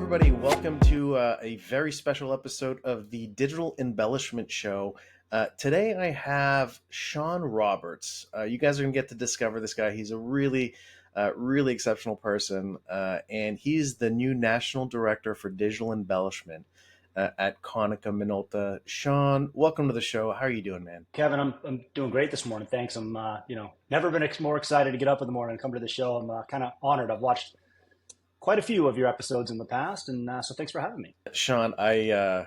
everybody. Welcome to a very special episode of the Digital Embellishment Show. Today, I have Sean Roberts. You guys are going to get to discover this guy. He's a really exceptional person, and he's the new National Director for Digital Embellishment at Konica Minolta. Sean, welcome to the show. How are you doing, man? Kevin, I'm doing great this morning. Thanks. I'm never been more excited to get up in the morning and come to the show. I'm kind of honored. I've watched quite a few of your episodes in the past, and so thanks for having me. Sean, I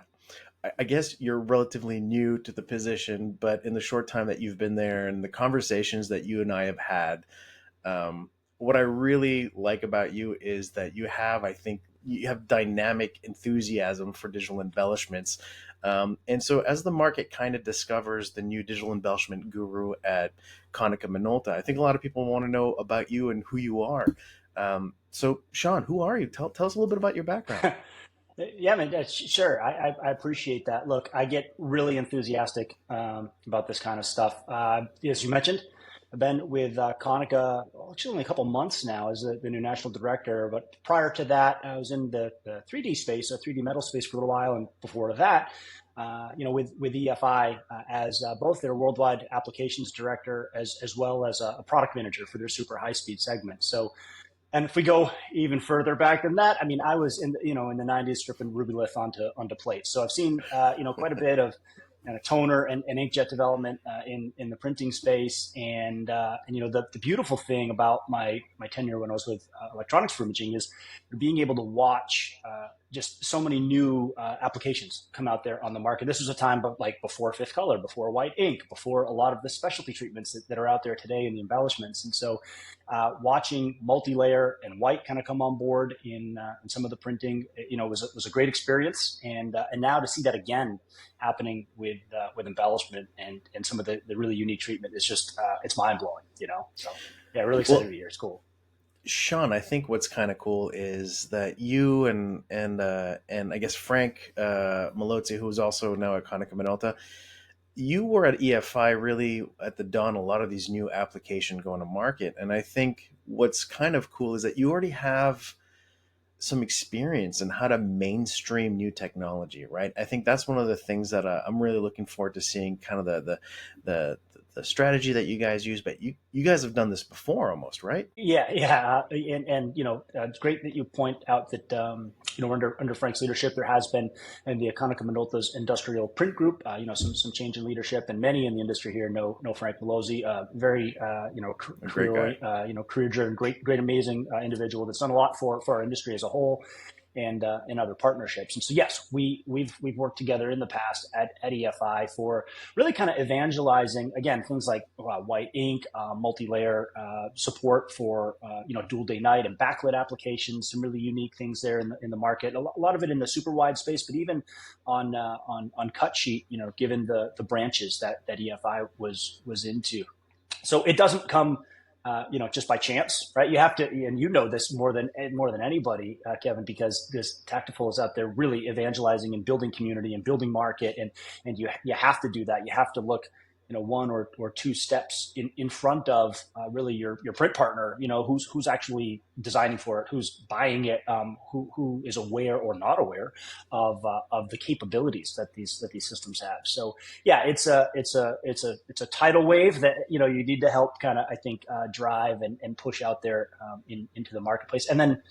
guess you're relatively new to the position, but in the short time that you've been there and the conversations that you and I have had, what I really like about you is that I think you have dynamic enthusiasm for digital embellishments. And so as the market kind of discovers the new digital embellishment guru at Konica Minolta, I think a lot of people want to know about you and who you are. So Sean, who are you? Tell us a little bit about your background. Yeah, man, sure. I appreciate that. Look, I get really enthusiastic about this kind of stuff. As you mentioned, I've been with Konica actually only a couple months now as the new national director. But prior to that, I was in the 3D space, 3D metal space for a little while, and before that, with EFI as both their worldwide applications director as well as a product manager for their super high speed segment. So. And if we go even further back than that, I mean, I was in the '90s stripping Rubylith onto plates. So I've seen quite a bit of toner and inkjet development in the printing space. And the beautiful thing about my tenure when I was with electronics for imaging is being able to watch just so many new applications come out there on the market. This was a time before fifth color, before white ink, before a lot of the specialty treatments that are out there today in the embellishments. And so watching multi-layer and white kind of come on board in some of the printing, was a great experience. And now to see that again happening with embellishment and some of the really unique treatment is just it's mind blowing. So yeah, really excited to be here. It's cool. Sean, I think what's kind of cool is that you and I guess Frank Malozzi, who is also now at Konica Minolta, you were at EFI really at the dawn of a lot of these new applications going to market. And I think what's kind of cool is that you already have some experience in how to mainstream new technology, right? I think that's one of the things that I'm really looking forward to seeing, kind of the strategy that you guys use. But you guys have done this before, almost, right? Yeah. And it's great that you point out that under Frank's leadership, there has been in the Konica Minolta's industrial print group, some change in leadership, and many in the industry here know Frank Malozzi, very career-driven, great, amazing individual that's done a lot for our industry as a whole. And other partnerships. And so, yes, we've worked together in the past at EFI for really kind of evangelizing, again, things like white ink, multi-layer support for, dual day night and backlit applications, some really unique things there in the market. A lot of it in the super wide space, but even on cut sheet, given the branches that EFI was into. So it doesn't come just by chance, right? You have to, and this more than anybody, Kevin, because this Taktiful is out there really evangelizing and building community and building market, and you have to do that. You have to look, one or two steps in front of really your print partner, who's actually designing for it, who's buying it, who is aware or not aware of the capabilities that these systems have. So yeah, it's a tidal wave that you need to help kind of, I think, drive and push out there into the marketplace, and then.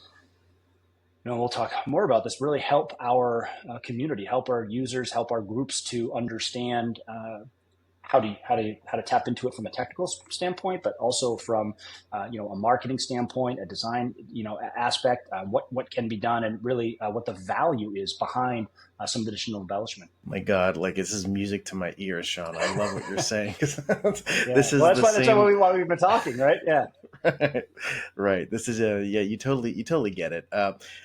We'll talk more about this. Really help our community, help our users, help our groups to understand how to tap into it from a technical standpoint, but also from a marketing standpoint, a design aspect, what can be done, and really what the value is behind some of the additional embellishment. My God, this is music to my ears, Sean. I love what you're saying. Yeah. This is that's why we've been talking, right? Yeah. Right. This is you totally get it.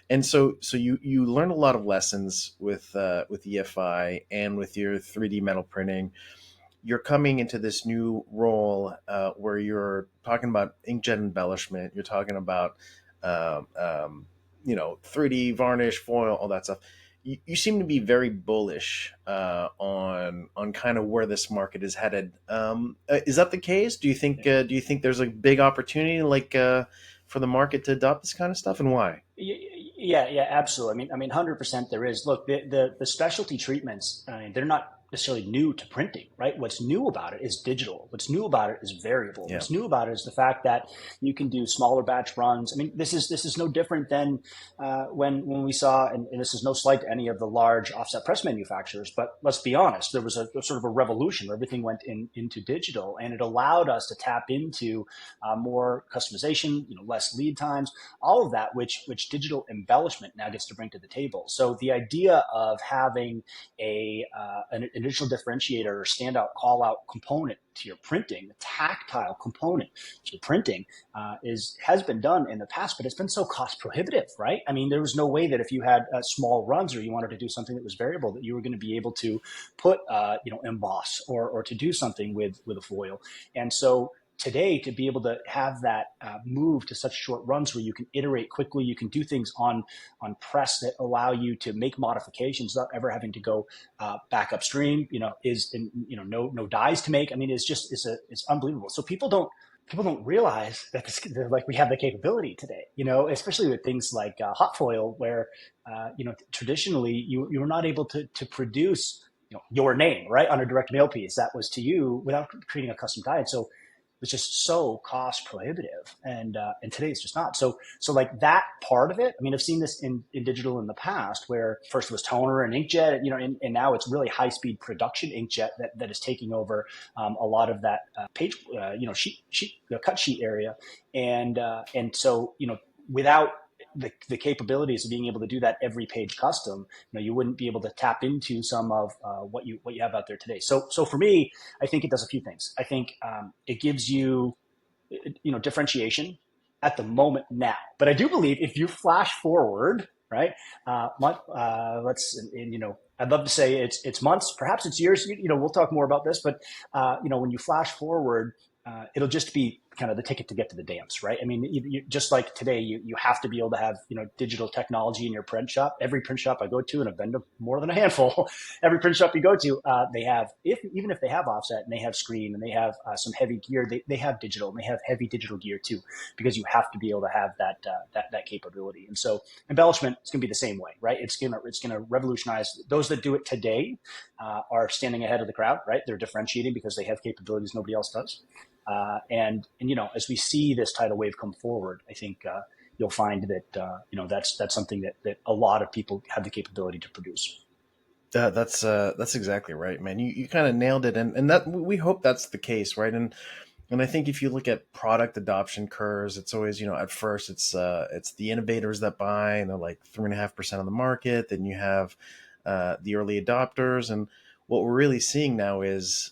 And so you learn a lot of lessons with EFI and with your 3D metal printing. You're coming into this new role where you're talking about inkjet embellishment. You're talking about 3D varnish, foil, all that stuff. You seem to be very bullish on kind of where this market is headed. Is that the case? Do you think there's a big opportunity for the market to adopt this kind of stuff, and why? Yeah, absolutely. I mean, 100% there is. Look, the specialty treatments, I mean, they're not necessarily new to printing, right? What's new about it is digital. What's new about it is variable. Yeah. What's new about it is the fact that you can do smaller batch runs. I mean, this is no different than when we saw, and this is no slight to any of the large offset press manufacturers, but let's be honest, there was a sort of a revolution where everything went into digital, and it allowed us to tap into more customization, less lead times, all of that, which digital embellishment now gets to bring to the table. So the idea of having an additional differentiator or standout call out component to your printing, a tactile component to your printing, has been done in the past, but it's been so cost prohibitive, right? I mean, there was no way that if you had small runs or you wanted to do something that was variable, that you were going to be able to put emboss or to do something with a foil. And so today, to be able to have that move to such short runs where you can iterate quickly, you can do things on press that allow you to make modifications without ever having to go back upstream. Is no dies to make. I mean, it's unbelievable. So people don't realize that like we have the capability today. Especially with things like hot foil, where traditionally you were not able to produce your name right on a direct mail piece that was to you without creating a custom die. And so was just so cost prohibitive, and today it's just not. So like that part of it. I mean, I've seen this in digital in the past, where first it was toner and inkjet, and now it's really high speed production inkjet that is taking over a lot of that page, sheet, cut sheet area, and so without the capabilities of being able to do that every page custom, you wouldn't be able to tap into some of what you have out there today. So for me, I think it does a few things. I think it gives you differentiation at the moment now. But I do believe if you flash forward, right, let's I'd love to say it's months, perhaps it's years. We'll talk more about this, but when you flash forward, it'll just be kind of the ticket to get to the dance, right? I mean, just like today, you have to be able to have digital technology in your print shop. Every print shop I go to, and I've been to more than a handful, every print shop you go to, they have, even if they have offset and they have screen and they have some heavy gear, they have digital, and they have heavy digital gear too, because you have to be able to have that capability. And so embellishment is going to be the same way, right? It's gonna revolutionize. Those that do it today are standing ahead of the crowd, right? They're differentiating because they have capabilities nobody else does. And as we see this tidal wave come forward, I think you'll find that that's something that a lot of people have the capability to produce. That's exactly right, man. You kind of nailed it, and that we hope that's the case, right? And I think if you look at product adoption curves, it's always at first it's the innovators that buy, and they're like 3.5% of the market. Then you have the early adopters, and what we're really seeing now is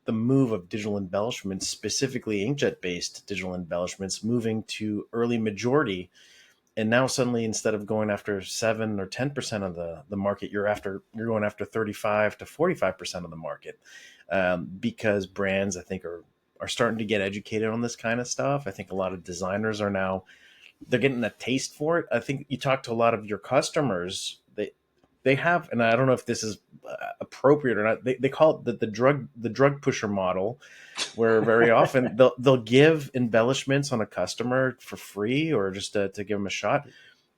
the move of digital embellishments, specifically inkjet based digital embellishments, moving to early majority. And now suddenly, instead of going after 7 or 10% of the market, you're going after 35 to 45% of the market, because brands, I think, are starting to get educated on this kind of stuff. I think a lot of designers are now, they're getting a taste for it. I think you talk to a lot of your customers, they have, and I don't know if this is appropriate or not. They call it the drug pusher model, where very often they'll give embellishments on a customer for free, or just to give them a shot.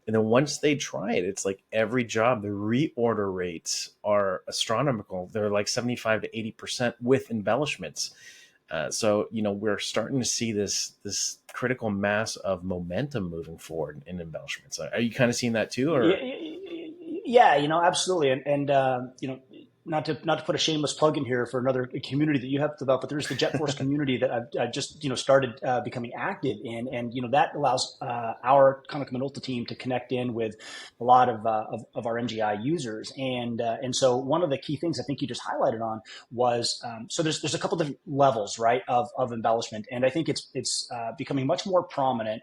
And then once they try it, it's like every job, the reorder rates are astronomical. They're like 75 to 80% with embellishments. So we're starting to see this critical mass of momentum moving forward in embellishments. Are you kind of seeing that too, Yeah, or? yeah, absolutely, and not to put a shameless plug in here for another community that you have developed, but there's the JetForce community that I've just started becoming active in, and that allows our Konica Minolta team to connect in with a lot of our MGI users, and so one of the key things I think you just highlighted on was so there's a couple different levels, right, of embellishment, and I think it's becoming much more prominent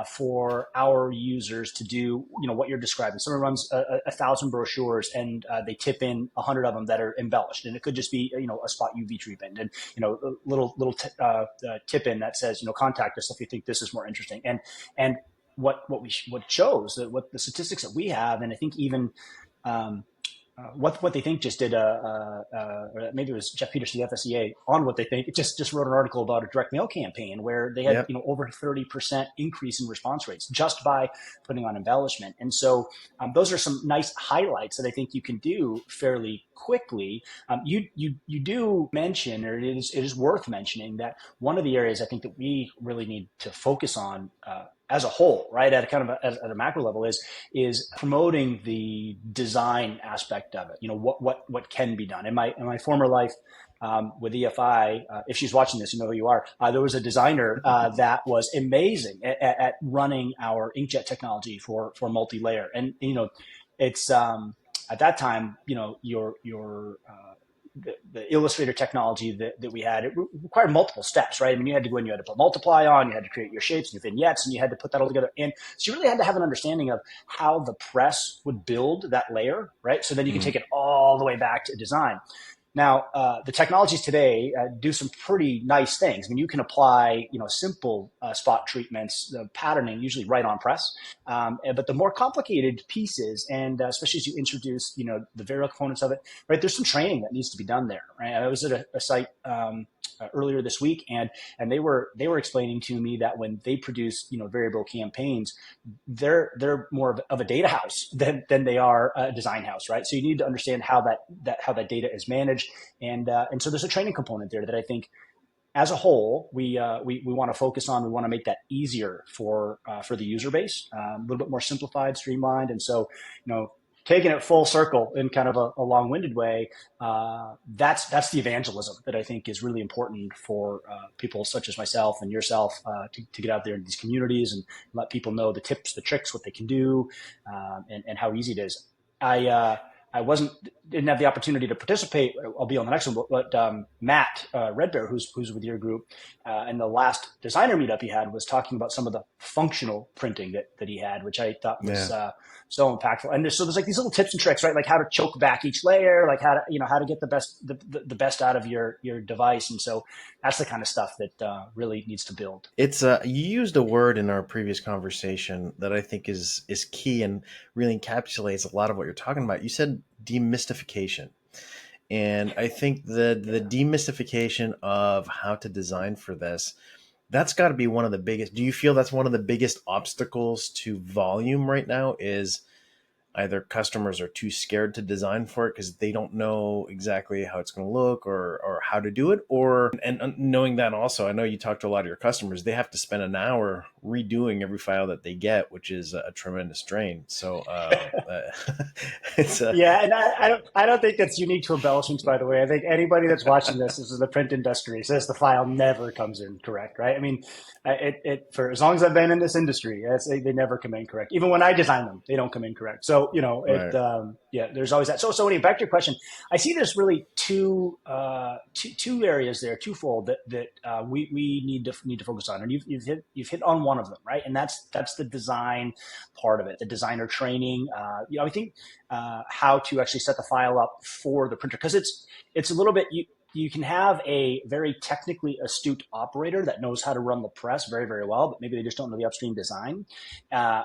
for our users to do what you're describing. Someone runs 1,000 brochures, and they tip in 100 of them that are embellished, and it could just be a spot UV treatment, and a little tip in that says contact us if you think this is more interesting. And what shows that what the statistics that we have, and I think even what they think just did or maybe it was Jeff Peters, the FSEA, on what they think. It just wrote an article about a direct mail campaign where they had Yep. over 30% increase in response rates just by putting on embellishment. And so those are some nice highlights that I think you can do fairly quickly. You do mention, or it is worth mentioning, that one of the areas I think that we really need to focus on as a whole, right, at a kind of at a macro level, is promoting the design aspect of it. What can be done. In my former life, with EFI, if she's watching this, you know who you are. There was a designer that was amazing at running our inkjet technology for multi-layer, and it's at that time, the Illustrator technology that we had, it required multiple steps, right? I mean, you had to go in, you had to put multiply on, you had to create your shapes and your vignettes, and you had to put that all together. And so you really had to have an understanding of how the press would build that layer, right? So then you can Mm. take it all the way back to design. Now, the technologies today do some pretty nice things. I mean, you can apply, simple spot treatments, patterning, usually right on press. But the more complicated pieces, and especially as you introduce, the variable components of it, right? There's some training that needs to be done there, right? I was at a site earlier this week, and they were explaining to me that when they produce, variable campaigns, they're more of a data house than they are a design house, right? So you need to understand how that data is managed, and so there's a training component there that I think, as a whole, we want to focus on. We want to make that easier for the user base, a little bit more simplified, streamlined, and so taking it full circle in kind of a long-winded way, that's the evangelism that I think is really important for people such as myself and yourself to get out there in these communities and let people know the tips, the tricks, what they can do, and how easy it is. I didn't have the opportunity to participate. I'll be on the next one, but Matt Redbear, who's with your group, in the last designer meetup he had, was talking about some of the functional printing that he had, which I thought was Yeah. so impactful. And there's like these little tips and tricks, right? Like how to choke back each layer, like how to get the best out of your device. And so that's the kind of stuff that really needs to build. It's you used a word in our previous conversation that I think is key and really encapsulates a lot of what you're talking about. You said demystification. And I think the demystification of how to design for this, that's got to be one of the biggest. Do you feel that's one of the biggest obstacles to volume right now, is either customers are too scared to design for it because they don't know exactly how it's going to look or how to do it, or and knowing that also, I know you talk to a lot of your customers, they have to spend an hour redoing every file that they get, which is a tremendous drain. So it's a Yeah, and I don't think that's unique to embellishments. By the way, I think anybody that's watching this is the print industry, says the file never comes in correct, right? I mean, it for as long as I've been in this industry, they never come in correct. Even when I design them, they don't come in correct. So right. yeah, there's always that. So anyway, back to your question, I see there's really two areas there, twofold that we need to focus on, and you've hit on one of them, right? And that's the design part of it, the designer training. I think how to actually set the file up for the printer, because it's a little bit, you can have a very technically astute operator that knows how to run the press very, very well, but maybe they just don't know the upstream design,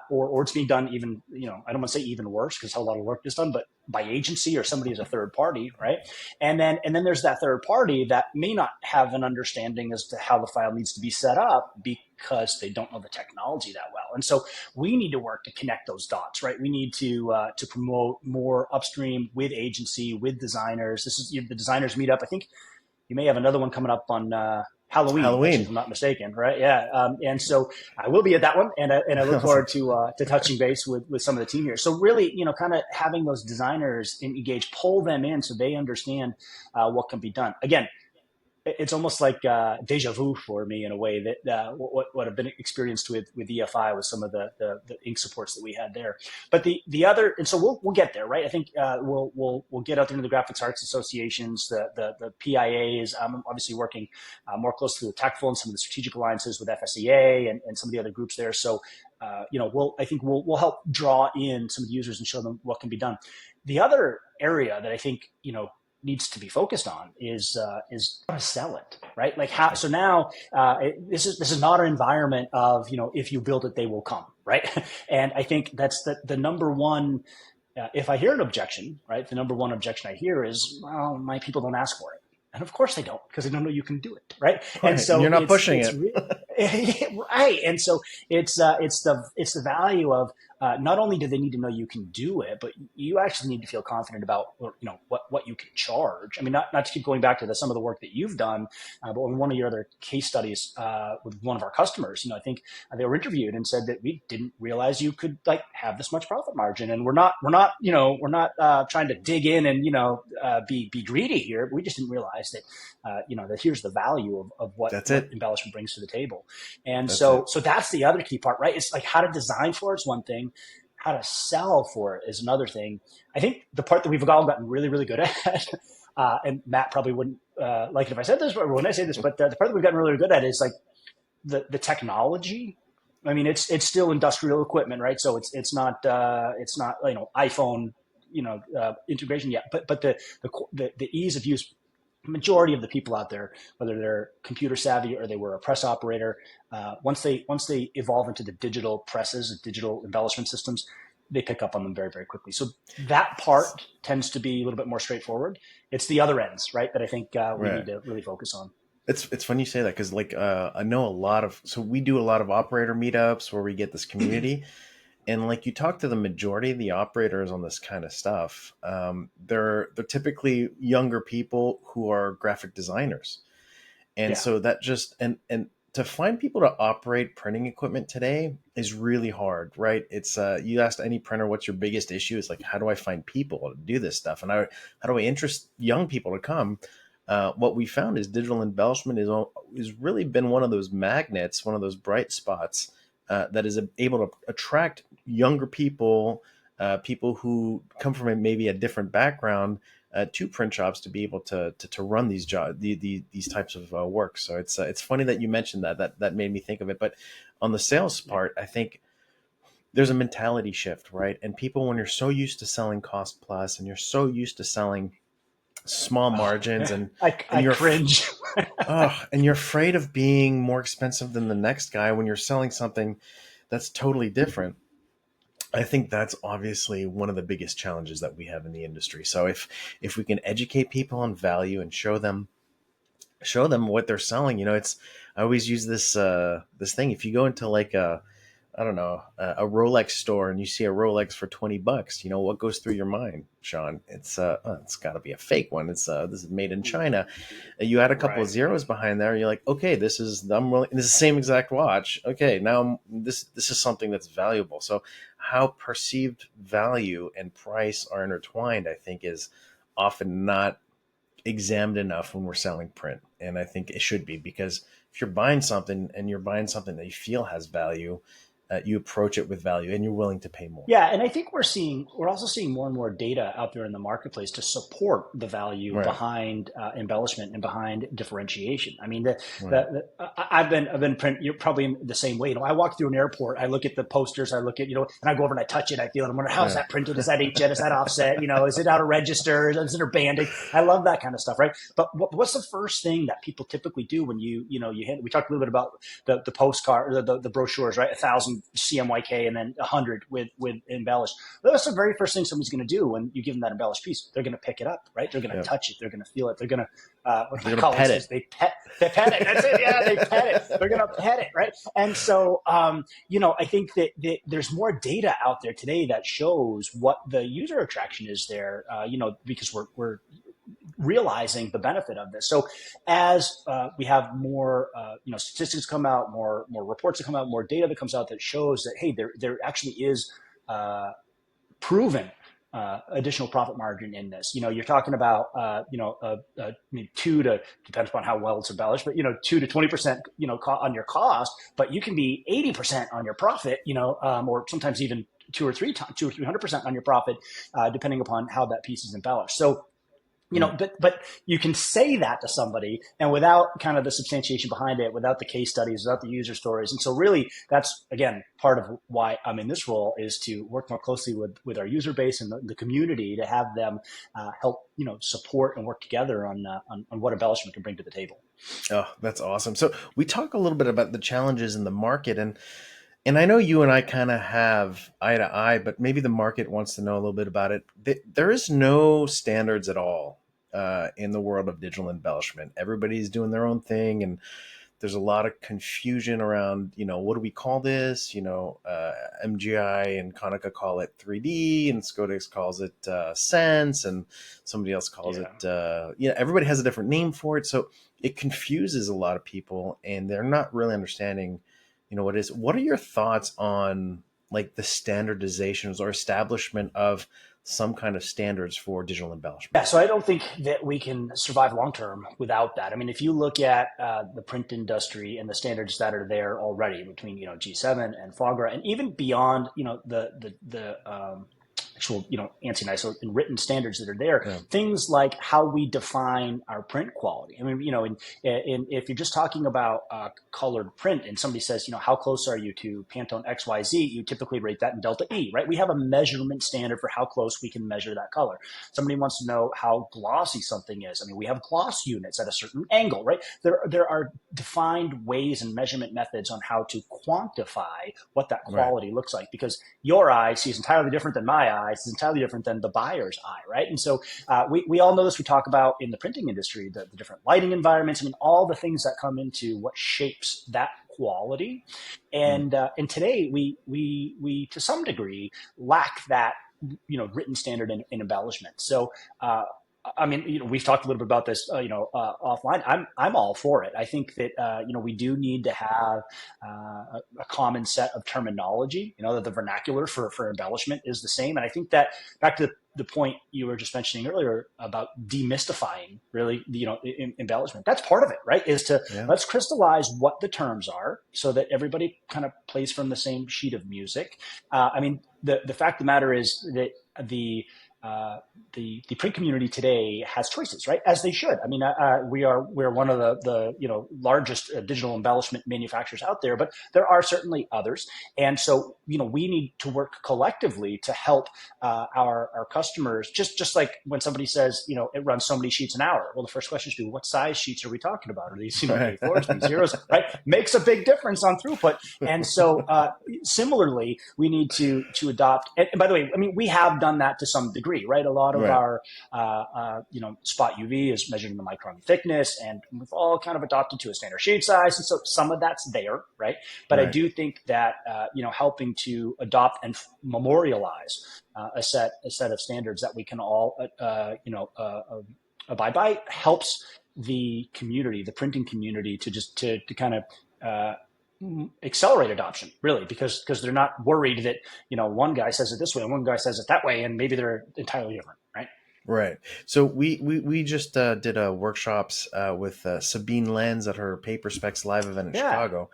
or it's being done even, I don't want to say even worse because how a lot of work is done, but by agency or somebody as a third party, right? And then there's that third party that may not have an understanding as to how the file needs to be set up because they don't know the technology that well. And so we need to work to connect those dots, right? We need to promote more upstream with agency, with designers. This is the designers meetup. I think you may have another one coming up on Halloween, actually, if Halloween. I'm not mistaken, right? Yeah, and so I will be at that one, and I look Awesome. forward to touching base with some of the team here. So really, kind of having those designers engage, pull them in so they understand what can be done. Again, it's almost like deja vu for me in a way that what I've been experienced with EFI with some of the ink supports that we had there. But the other, and so we'll get there, right? I think we'll get out there into the graphics arts associations, the PIAs. I'm obviously working more closely with Taktiful and some of the strategic alliances with FSEA and some of the other groups there. So I think we'll help draw in some of the users and show them what can be done. The other area that I think needs to be focused on is how to sell it, right? Like how. So now this is not an environment of if you build it, they will come, right? And I think that's the number one if I hear an objection, right, the number one objection I hear is, well, my people don't ask for it. And of course they don't, because they don't know you can do it, right? And Right. And so you're not pushing it's it. right. And so it's the value of not only do they need to know you can do it, but you actually need to feel confident about what you can charge. I mean, not to keep going back to some of the work that you've done, but in one of your other case studies with one of our customers, I think they were interviewed and said that we didn't realize you could like have this much profit margin, and we're not trying to dig in and be greedy here. But we just didn't realize that that here's the value of That's what it. embellishment brings to the table. And That's so it. so that's the other key part, right? It's like how to design for it is one thing, how to sell for it is another thing. I think the part that we've all gotten really, really good at, and Matt probably wouldn't like it if I said this, but when I say this, but the part that we've gotten really, really good at is like the technology. I mean, it's still industrial equipment, right? So it's not iPhone integration yet, but the ease of use. Majority of the people out there, whether they're computer savvy or they were a press operator, once they evolve into the digital presses and digital embellishment systems, they pick up on them very, very quickly. So that part tends to be a little bit more straightforward. It's the other ends, right, that I think we need Right. to really focus on. It's funny you say that because like I know a lot of so we do a lot of operator meetups where we get this community, and like you talk to the majority of the operators on this kind of stuff, they're typically younger people who are graphic designers, and Yeah, so that just and to find people to operate printing equipment today is really hard, right? It's you asked any printer what's your biggest issue, it's like how do I find people to do this stuff, and how do I interest young people to come. What we found is digital embellishment is really been one of those magnets, one of those bright spots that is able to attract younger people, people who come from maybe a different background, to print shops to be able to run these jobs, these types of work. So it's funny that you mentioned that made me think of it. But on the sales yeah. part, I think there's a mentality shift, right? And people, when you're so used to selling cost plus, and you're so used to selling small Oh, margins, and I you're cringe. and you're afraid of being more expensive than the next guy when you're selling something that's totally different. I think that's obviously one of the biggest challenges that we have in the industry. So if we can educate people on value and show them what they're selling, it's I always use this thing. If you go into like a I don't know, a Rolex store and you see a Rolex for $20, what goes through your mind, Sean? It's got to be a fake one. This is made in China. You add a couple of Right. zeros behind there, and you're like, okay, I'm willing. This is the same exact watch. Okay, now this is something that's valuable. So how perceived value and price are intertwined, I think, is often not examined enough when we're selling print, and I think it should be, because if you're buying something and you're buying something that you feel has value, you approach it with value and you're willing to pay more. Yeah, and I think we're also seeing more and more data out there in the marketplace to support the value Right. behind embellishment and behind differentiation. I mean, Right. I've been print. You're probably the same way. I walk through an airport, I look at the posters, I look at and I go over and I touch it, I feel it. I'm wondering, how is Yeah. that printed? Is that inkjet? Is that offset? Is it out of register? Is it banding? I love that kind of stuff, right? But what's the first thing that people typically do when we talked a little bit about the postcard, the brochures, right? 1,000 CMYK and then 100 with embellished. That's the very first thing somebody's going to do when you give them that embellished piece. They're going to pick it up, right? They're going to Yeah. touch it. They're going to feel it. They're going to, what They're my gonna colleague pet says, it. they pet it. That's it. Yeah, they pet it. They're going to pet it, right? And so, I think that there's more data out there today that shows what the user attraction is there, because we're realizing the benefit of this. So as we have more, statistics come out, more reports that come out, more data that comes out that shows that hey, there actually is uh, proven additional profit margin in this. You're talking about two to depends upon how well it's embellished, but 2 to 20% on your cost, but you can be 80% on your profit, or sometimes even 2 or 300% on your profit, depending upon how that piece is embellished. So Mm. but you can say that to somebody, and without kind of the substantiation behind it, without the case studies, without the user stories. And so really that's again part of why I'm in this role, is to work more closely with our user base and the community to have them help support and work together on what embellishment can bring to the table. Oh, that's awesome. So we talk a little bit about the challenges in the market, and And I know you and I kind of have eye to eye, but maybe the market wants to know a little bit about it. There is no standards at all in the world of digital embellishment. Everybody's doing their own thing, and there's a lot of confusion around, what do we call this? MGI and Konica call it 3D, and Scodex calls it Sense, and somebody else calls Yeah. it, everybody has a different name for it. So it confuses a lot of people, and they're not really understanding, what is. What are your thoughts on like the standardizations or establishment of some kind of standards for digital embellishment? Yeah, so I don't think that we can survive long term without that. I mean, if you look at the print industry and the standards that are there already between G7 and FOGRA, and even beyond the actual ANSI and ISO and written standards that are there, Yeah. things like how we define our print quality. I mean, if you're just talking about colored print, and somebody says, how close are you to Pantone XYZ, you typically rate that in delta E, right? We have a measurement standard for how close we can measure that color. Somebody wants to know how glossy something is. I mean, we have gloss units at a certain angle, right? There are defined ways and measurement methods on how to quantify what that Right. quality looks like, because your eye sees entirely different than my eye. It's entirely different than the buyer's eye, right? And so we all know this. We talk about in the printing industry, the different lighting environments. I mean, all the things that come into what shapes that quality. Mm. And today we to some degree lack that written standard in embellishment. So I mean, we've talked a little bit about this, offline. I'm all for it. I think that we do need to have a common set of terminology. That the vernacular for embellishment is the same. And I think that back to the point you were just mentioning earlier about demystifying really, embellishment. That's part of it, right? Is to Yeah. let's crystallize what the terms are so that everybody kind of plays from the same sheet of music. I mean, the fact of the matter is that the uh, the print community today has choices, right? As they should. I mean, we're one of the largest digital embellishment manufacturers out there, but there are certainly others, and so we need to work collectively to help our customers. Just like when somebody says it runs so many sheets an hour, well, the first question is, what size sheets are we talking about? Are these Right. A4s, these zeros, right? Makes a big difference on throughput, and so similarly, we need to adopt. And by the way, I mean we have done that to some degree, right? A lot of Right. our spot UV is measured in the micron thickness, and we've all kind of adopted to a standard shade size, and so some of that's there, right? But I Right. do think that helping to adopt and memorialize a set of standards that we can all abide by helps the community, the printing community, to kind of accelerate adoption, really, because they're not worried that one guy says it this way and one guy says it that way, and maybe they're entirely different, right? Right. So we just did workshops with Sabine Lenz at her Paper Specs live event in Yeah, Chicago,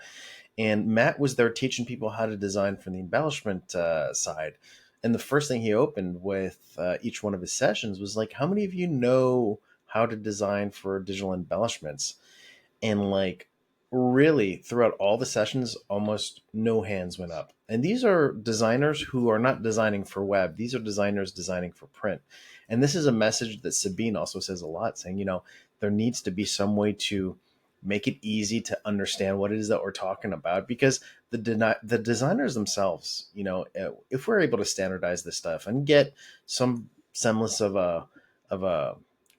and Matt was there teaching people how to design from the embellishment side. And the first thing he opened with each one of his sessions was like, "How many of you know how to design for digital embellishments?" And like really throughout all the sessions almost no hands went up, and these are designers who are not designing for web, these are designers designing for print. And this is a message that Sabine also says a lot, saying there needs to be some way to make it easy to understand what it is that we're talking about, because the designers themselves, if we're able to standardize this stuff and get some semblance of a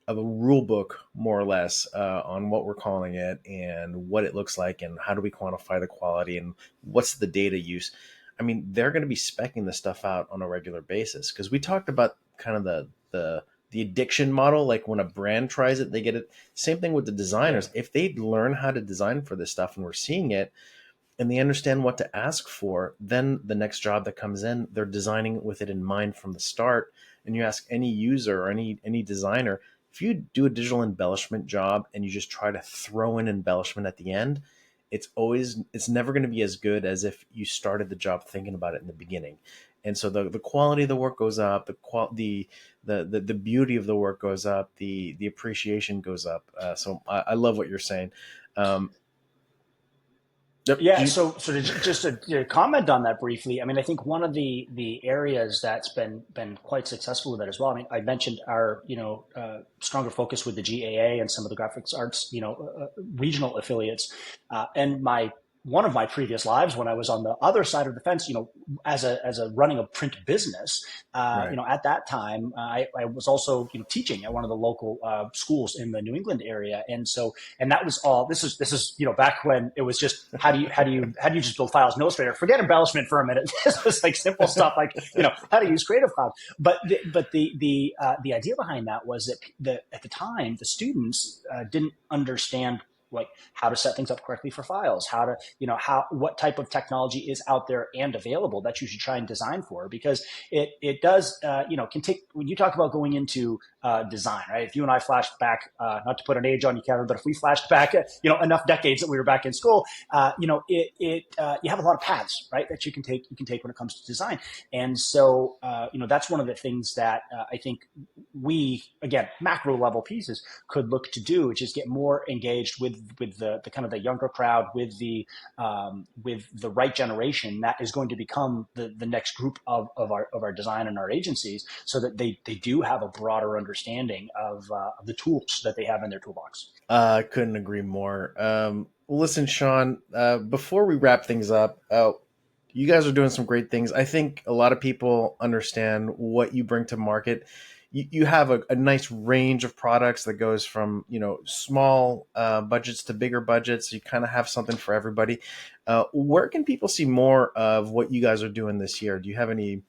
of a rule book, more or less, on what we're calling it and what it looks like and how do we quantify the quality and what's the data use. I mean, they're going to be specking this stuff out on a regular basis, because we talked about kind of the addiction model. Like when a brand tries it, they get it. Same thing with the yeah, designers. If they learn how to design for this stuff and we're seeing it, and they understand what to ask for, then the next job that comes in, they're designing with it in mind from the start. And you ask any user or any designer, if you do a digital embellishment job and you just try to throw in embellishment at the end, it's never going to be as good as if you started the job thinking about it in the beginning. And so the quality of the work goes up, the beauty of the work goes up, the appreciation goes up. So I love what you're saying. Um, yep. yeah. So just to comment on that briefly, I mean, I think one of the areas that's been quite successful with that as well. I mean, I mentioned our stronger focus with the GAA and some of the graphics arts regional affiliates, and my one of my previous lives when I was on the other side of the fence, as a running a print business, Right. at that time, I was also, teaching at one of the local schools in the New England area. And that was all, this is, back when it was just, how do you just build files in Illustrator? Forget embellishment for a minute. This was like simple stuff like, how to use Creative Cloud. But the idea behind that was that at the time, the students didn't understand like how to set things up correctly for files, how to, what type of technology is out there and available that you should try and design for, because it does, can take, when you talk about going into design, right? If you and I flashed back, not to put an age on you, Kevin, but if we flashed back, enough decades that we were back in school, you have a lot of paths, right? That you can take when it comes to design. And so, that's one of the things that I think we, again, macro level pieces could look to do, which is get more engaged with the kind of the younger crowd, with the right generation that is going to become the next group of our design and our agencies, so that they do have a broader understanding of the tools that they have in their toolbox. I couldn't agree more. Well, listen, Sean, before we wrap things up, you guys are doing some great things. I think a lot of people understand what you bring to market. You have a nice range of products that goes from, small budgets to bigger budgets. You kind of have something for everybody. Where can people see more of what you guys are doing this year? Do you have any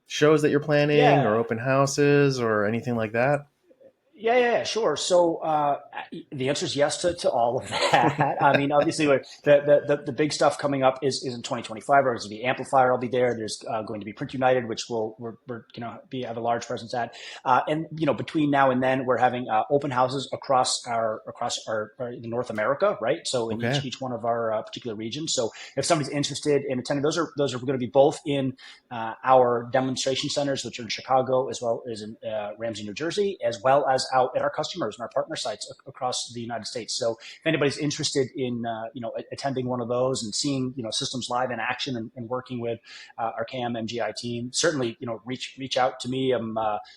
shows that you're planning, or Yeah. open houses, or anything like that? Yeah, sure. So the answer is yes to all of that. I mean, obviously, the big stuff coming up is in 2025. There's going to be Amplifier. I'll be there. There's going to be Print United, which we're have a large presence at. And between now and then, we're having open houses across our North America, right? So in Okay. each one of our particular regions. So if somebody's interested in attending, those are going to be both in our demonstration centers, which are in Chicago as well as in Ramsey, New Jersey, as well as out at our customers and our partner sites across the United States. So if anybody's interested in attending one of those and seeing systems live in action, and working with our CAM MGI team, certainly reach out to me. I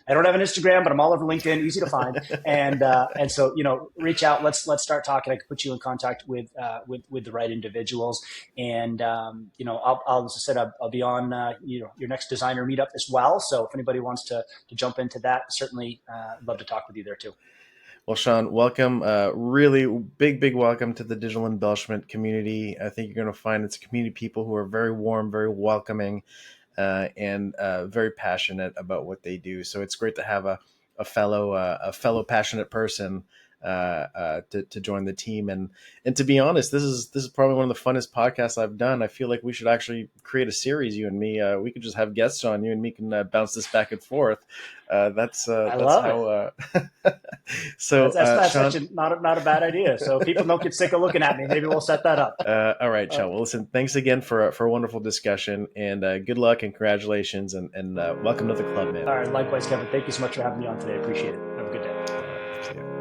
don't have an Instagram, but I'm all over LinkedIn, easy to find, and so reach out. Let's start talking. I can put you in contact with the right individuals, and as I said, I'll be on your next designer meetup as well. So if anybody wants to jump into that, certainly love to talk with you there too. Well, Sean, welcome. Really big welcome to the digital embellishment community. I think you're going to find it's a community of people who are very warm, very welcoming, and very passionate about what they do. So it's great to have a fellow passionate person to join the team. And to be honest, this is probably one of the funnest podcasts I've done. I feel like we should actually create a series, you and me. We could just have guests on. You and me can bounce this back and forth. I That's love it. how. So, That's Sean. actually not a bad idea. So people don't get sick of looking at me. Maybe we'll set that up. All right, Uh, Sean. Well, listen. Thanks again for a wonderful discussion, and good luck and congratulations, and welcome to the club, man. all right. Likewise, Kevin. Thank you so much for having me on today. I appreciate it. Have a good day. All right. See ya.